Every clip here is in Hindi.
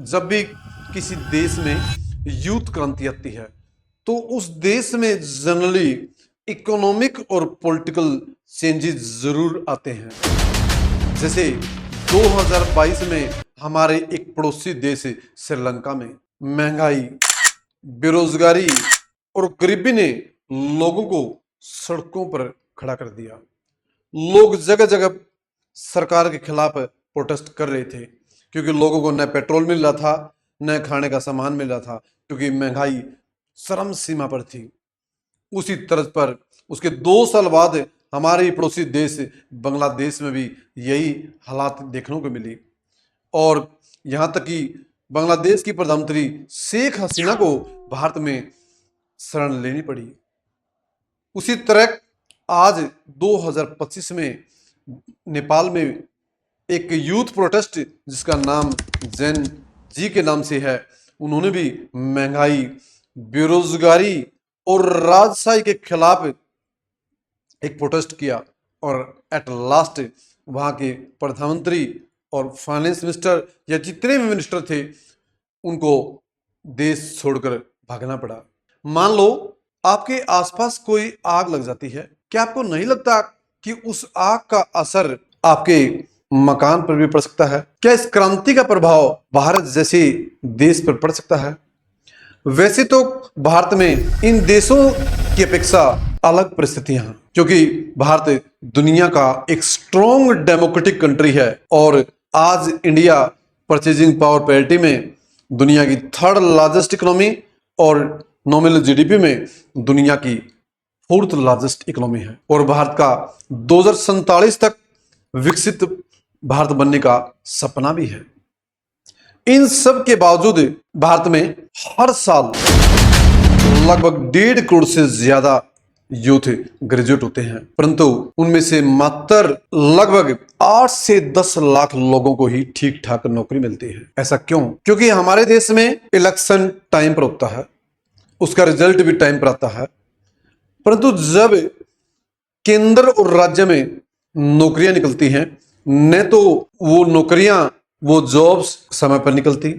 जब भी किसी देश में यूथ क्रांति आती है तो उस देश में जनरली इकोनॉमिक और पॉलिटिकल चेंजेस जरूर आते हैं। जैसे 2022 में हमारे एक पड़ोसी देश श्रीलंका में महंगाई, बेरोजगारी और गरीबी ने लोगों को सड़कों पर खड़ा कर दिया। लोग जगह जगह सरकार के खिलाफ प्रोटेस्ट कर रहे थे क्योंकि लोगों को न पेट्रोल मिल रहा था, न खाने का सामान मिल रहा था, क्योंकि महंगाई चरम सीमा पर थी। उसी तर्ज पर उसके 2 साल बाद हमारे पड़ोसी देश बांग्लादेश में भी यही हालात देखने को मिली और यहाँ तक कि बांग्लादेश की प्रधानमंत्री शेख हसीना को भारत में शरण लेनी पड़ी। उसी तरह आज 2025 में नेपाल में एक यूथ प्रोटेस्ट जिसका नाम जेन जी के नाम से है, उन्होंने भी महंगाई, बेरोजगारी और राजशाही के खिलाफ एक प्रोटेस्ट किया और एट लास्ट वहां के प्रधानमंत्री और फाइनेंस मिनिस्टर या जितने भी मिनिस्टर थे उनको देश छोड़कर भागना पड़ा। मान लो आपके आसपास कोई आग लग जाती है, क्या आपको नहीं लगता कि उस आग का असर आपके मकान पर भी पड़ सकता है? क्या इस क्रांति का प्रभाव भारत जैसे देश पर पड़ सकता है? वैसे तो भारत में इन देशों की अपेक्षा अलग परिस्थितियां हैं, क्योंकि भारत दुनिया का एक स्ट्रॉन्ग डेमोक्रेटिक कंट्री है और आज इंडिया परचेजिंग पावर पैरिटी में दुनिया की 3rd लार्जेस्ट इकोनॉमी और नॉमिनल जीडीपी में दुनिया की 4th लार्जेस्ट इकोनॉमी है और भारत का 2047 तक विकसित भारत बनने का सपना भी है। इन सब के बावजूद भारत में हर साल लगभग 1.5 करोड़ से ज्यादा यूथ ग्रेजुएट होते हैं, परंतु उनमें से मात्र लगभग 8 से 10 लाख लोगों को ही ठीक ठाक नौकरी मिलती है। ऐसा क्यों? क्योंकि हमारे देश में इलेक्शन टाइम पर होता है, उसका रिजल्ट भी टाइम पर आता है, परंतु जब केंद्र और राज्य में नौकरियां निकलती हैं, न तो वो नौकरियां, वो जॉब्स समय पर निकलती,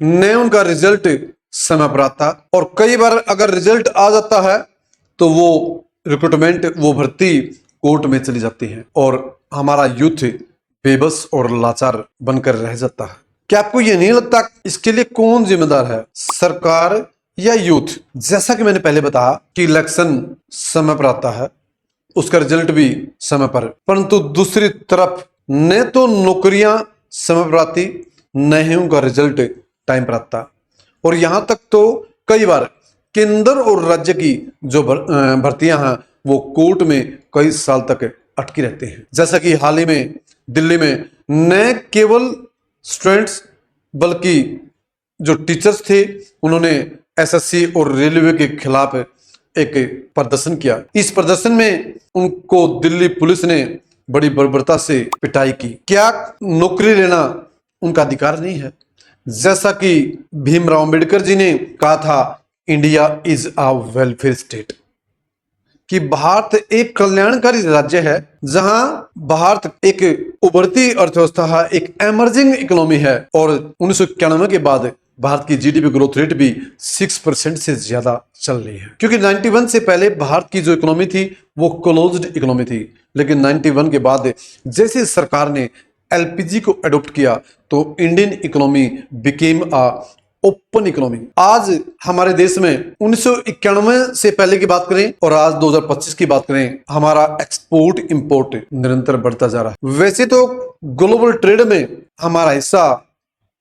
न उनका रिजल्ट समय पर आता और कई बार अगर रिजल्ट आ जाता है तो वो रिक्रूटमेंट, वो भर्ती कोर्ट में चली जाती है और हमारा यूथ बेबस और लाचार बनकर रह जाता है। क्या आपको ये नहीं लगता इसके लिए कौन जिम्मेदार है, सरकार या यूथ? जैसा कि मैंने पहले बताया कि इलेक्शन समय पर आता है, उसका रिजल्ट भी समय पर, परंतु दूसरी तरफ न तो नौकरियां समय पर आती, न ही उनका रिजल्ट टाइम पर आता और यहां तक तो कई बार केंद्र और राज्य की जो भर्तियां हैं वो कोर्ट में कई साल तक अटकी रहते हैं। जैसा कि हाल ही में दिल्ली में न केवल स्टूडेंट्स बल्कि जो टीचर्स थे उन्होंने एसएससी और रेलवे के खिलाफ एक प्रदर्शन किया। इस प्रदर्शन में उनको दिल्ली पुलिस ने बड़ी बर्बरता से पिटाई की। क्या नौकरी लेना उनका अधिकार नहीं है? जैसा कि भीमराव अंबेडकर जी ने कहा था, India is a welfare state, कि भारत एक कल्याणकारी राज्य है जहां भारत एक उभरती अर्थव्यवस्था है, एक एमर्जिंग इकोनॉमी है और 1991 के बाद भारत की जीडीपी ग्रोथ रेट भी 6% से ज्यादा चल रही है, क्योंकि 91 से पहले भारत की जो इकोनॉमी थी वो क्लोज्ड इकोनॉमी थी, लेकिन 91 के बाद जैसे सरकार ने एलपीजी को अडॉप्ट किया तो Indian economy became a open economy. आज हमारे देश में 1991 से पहले की बात करें और आज 2025 की बात करें, हमारा एक्सपोर्ट इंपोर्ट निरंतर बढ़ता जा रहा है। वैसे तो ग्लोबल ट्रेड में हमारा हिस्सा,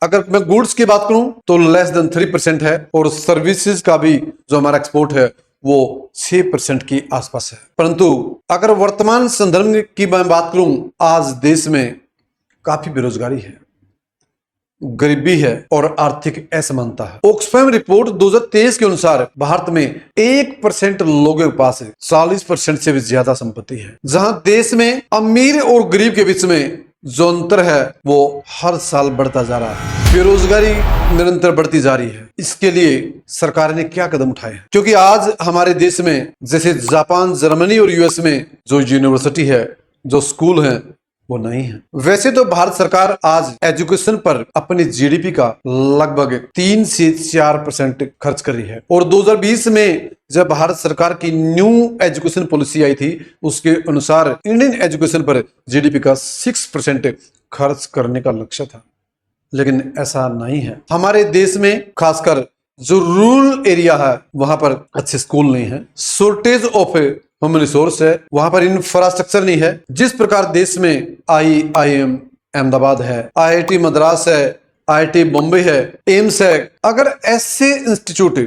अगर मैं गुड्स की बात करूं तो लेस देन 3% है और सर्विसेज का भी जो हमारा एक्सपोर्ट है वो 6% के आसपास है। परंतु अगर वर्तमान संदर्भ की मैं बात करूं, आज देश में काफी बेरोजगारी है, गरीबी है और आर्थिक असमानता है। ऑक्सफैम रिपोर्ट 2023 के अनुसार भारत में 1% लोगों के पास 40% से भी ज्यादा संपत्ति है, जहां देश में अमीर और गरीब के बीच में जो अंतर है वो हर साल बढ़ता जा रहा है। बेरोजगारी निरंतर बढ़ती जा रही है। इसके लिए सरकार ने क्या कदम उठाए हैं? क्योंकि आज हमारे देश में जैसे जापान, जर्मनी और यूएस में जो यूनिवर्सिटी है, जो स्कूल हैं, वो नहीं है। वैसे तो भारत सरकार आज एजुकेशन पर अपनी जीडीपी का लगभग 3 से 4% खर्च कर रही है और 2020 में जब भारत सरकार की न्यू एजुकेशन पॉलिसी आई थी उसके अनुसार इंडियन एजुकेशन पर जीडीपी का 6% खर्च करने का लक्ष्य था, लेकिन ऐसा नहीं है। हमारे देश में खासकर जो रूरल एरिया है वहां पर अच्छे स्कूल नहीं है, शॉर्टेज ऑफ ह्यूमन रिसोर्स है, वहां पर इंफ्रास्ट्रक्चर नहीं है। जिस प्रकार देश में IIM अहमदाबाद है, IIT मद्रास है, IIT बॉम्बे है, एम्स है, अगर ऐसे इंस्टीट्यूट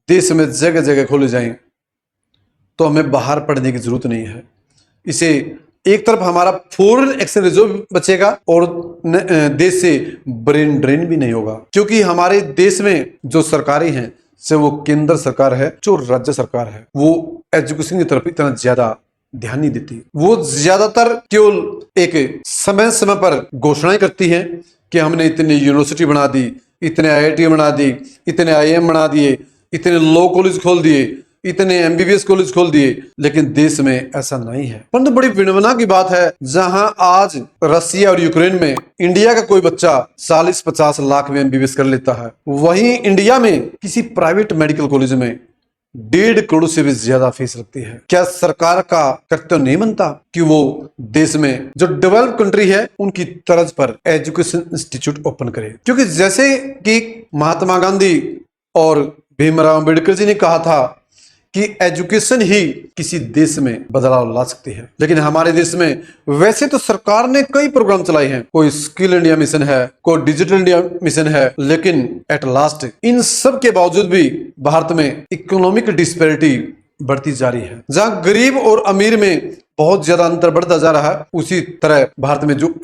देश में जगह जगह खोले जाएं तो हमें बाहर पढ़ने की जरूरत नहीं है। इसे एक तरफ हमारा फॉरेन एक्सचेंज रिजर्व बचेगा और देश से ब्रेन ड्रेन भी नहीं होगा, क्योंकि हमारे देश में जो सरकारी हैं चाहे वो केंद्र सरकार है जो राज्य सरकार है वो एजुकेशन की तरफ इतना ज्यादा ध्यान नहीं देती। वो ज्यादातर केवल एक समय समय पर घोषणाएं करती हैं कि हमने इतनी यूनिवर्सिटी बना दी, इतने IIT बना दी, इतने IIM बना दिए, इतने लॉ कॉलेज खोल दिए, इतने MBBS कॉलेज खोल दिए, लेकिन देश में ऐसा नहीं है। परंतु बड़ी विडंबना की बात है, जहां आज रसिया और यूक्रेन में इंडिया का कोई बच्चा 40-50 लाख में MBBS कर लेता है, वहीं इंडिया में किसी प्राइवेट मेडिकल कॉलेज में 1.5 करोड़ से भी ज्यादा फीस लगती है। क्या सरकार का कर्तव्य नहीं बनता कि वो देश में जो डेवलप कंट्री है उनकी तर्ज पर एजुकेशन इंस्टीट्यूट ओपन करे? क्योंकि जैसे कि महात्मा गांधी और भीमराव अम्बेडकर जी ने कहा था कि एजुकेशन ही किसी देश में बदलाव ला सकती है, लेकिन हमारे देश में वैसे तो सरकार ने कई प्रोग्राम चलाए हैं, कोई स्किल इंडिया मिशन है, कोई डिजिटल इंडिया मिशन है, लेकिन एट लास्ट इन सब के बावजूद भी भारत में इकोनॉमिक डिस्पैरिटी बढ़ती जा रही है। जहां गरीब और अमीर में बहुत ज्यादा अंतर बढ़ता जा रहा है, उसी तरह भारत में जो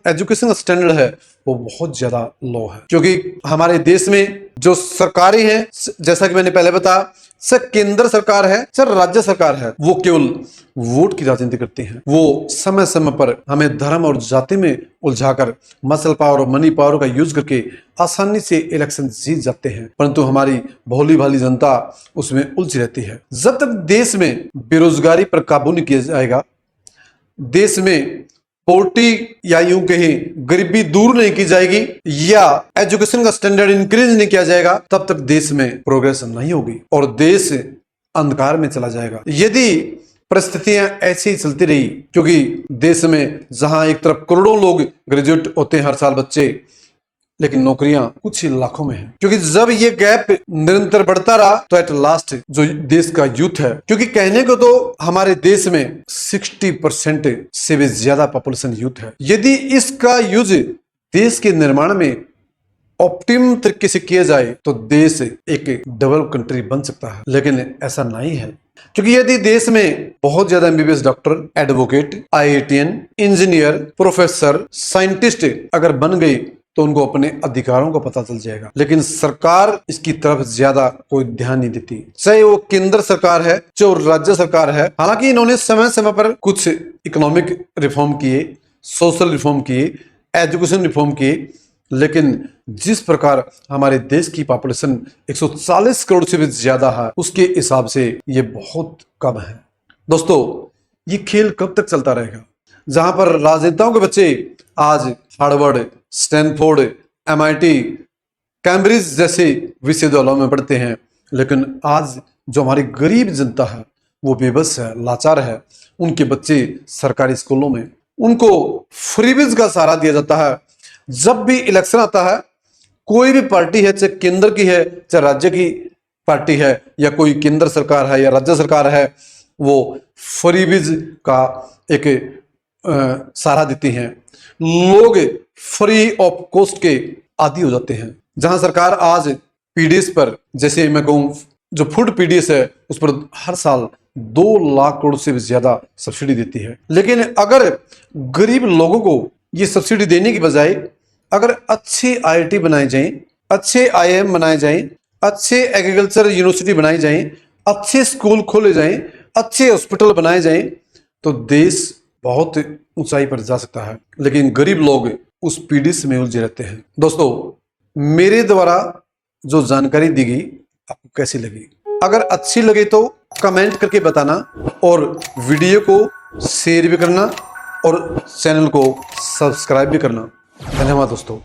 एजुकेशन स्टैंडर्ड है वो बहुत ज्यादा लो है। क्योंकि हमारे देश में जो सरकारी है, जैसा कि मैंने पहले बताया, चाहे केंद्र सरकार है चाहे राज्य सरकार है, वो केवल वोट की राजनीति करती है। वो समय समय पर हमें धर्म और जाति में उलझाकर मसल पावर और मनी पावर का यूज करके आसानी से इलेक्शन जीत जाते हैं, परंतु हमारी भोली भाली जनता उसमें उलझी रहती है। जब तक देश में बेरोजगारी पर काबू नहीं किया जाएगा, देश में पॉवर्टी या यूं कहें गरीबी दूर नहीं की जाएगी या एजुकेशन का स्टैंडर्ड इंक्रीज नहीं किया जाएगा, तब तक देश में प्रोग्रेस नहीं होगी और देश अंधकार में चला जाएगा। यदि परिस्थितियां ऐसी ही चलती रही, क्योंकि देश में जहां एक तरफ करोड़ों लोग ग्रेजुएट होते हैं हर साल बच्चे, लेकिन नौकरियां कुछ ही लाखों में है। क्योंकि जब ये गैप निरंतर बढ़ता रहा तो एट लास्ट जो देश का यूथ है, क्योंकि कहने को तो हमारे देश में 60% से भी ज्यादा पॉपुलेशन यूथ है, यदि इसका यूज देश के निर्माण में ऑप्टिमम तरीके से किया जाए तो देश एक डेवलप कंट्री बन सकता है, लेकिन ऐसा नहीं है। क्योंकि यदि देश में बहुत ज्यादा MBBS doctor, advocate, IITN, engineer, professor, scientist अगर बन गई तो उनको अपने अधिकारों का पता चल जाएगा, लेकिन सरकार इसकी तरफ ज्यादा कोई ध्यान नहीं देती, चाहे वो केंद्र सरकार है चाहे राज्य सरकार है। हालांकि इन्होंने समय समय पर कुछ इकोनॉमिक रिफॉर्म किए, सोशल रिफॉर्म किए, एजुकेशन रिफॉर्म किए, लेकिन जिस प्रकार हमारे देश की पॉपुलेशन 140 करोड़ से भी ज्यादा है, उसके हिसाब से ये बहुत कम है। दोस्तों, ये खेल कब तक चलता रहेगा, जहां पर राजनेताओं के बच्चे आज हार्वर्ड, स्टैनफोर्ड, MIT, कैम्ब्रिज जैसे विश्वविद्यालयों में पढ़ते हैं, लेकिन आज जो हमारी गरीब जनता है वो बेबस है, लाचार है। उनके बच्चे सरकारी स्कूलों में, उनको फ्रीबीज का सहारा दिया जाता है। जब भी इलेक्शन आता है, कोई भी पार्टी है, चाहे केंद्र की है चाहे राज्य की पार्टी है या कोई केंद्र सरकार है या राज्य सरकार है, वो फ्रीबीज का एक सहारा देती हैं। लोग फ्री ऑफ कॉस्ट के आदी हो जाते हैं। जहां सरकार आज PDS पर, जैसे मैं कहूं जो फूड PDS है, उस पर हर साल 2 लाख करोड़ से भी ज्यादा सब्सिडी देती है, लेकिन अगर गरीब लोगों को ये सब्सिडी देने की बजाय अगर अच्छे IIT बनाए जाएं, अच्छे IIM बनाए जाएं, अच्छे एग्रीकल्चर यूनिवर्सिटी बनाई जाएं, अच्छे स्कूल खोले जाएं, अच्छे हॉस्पिटल बनाए जाएं, तो देश बहुत ऊंचाई पर जा सकता है। लेकिन गरीब लोग उस PDS में उलझे रहते हैं। दोस्तों, मेरे द्वारा जो जानकारी दी गई आपको कैसी लगी? अगर अच्छी लगे तो कमेंट करके बताना और वीडियो को शेयर भी करना और चैनल को सब्सक्राइब भी करना। धन्यवाद दोस्तों।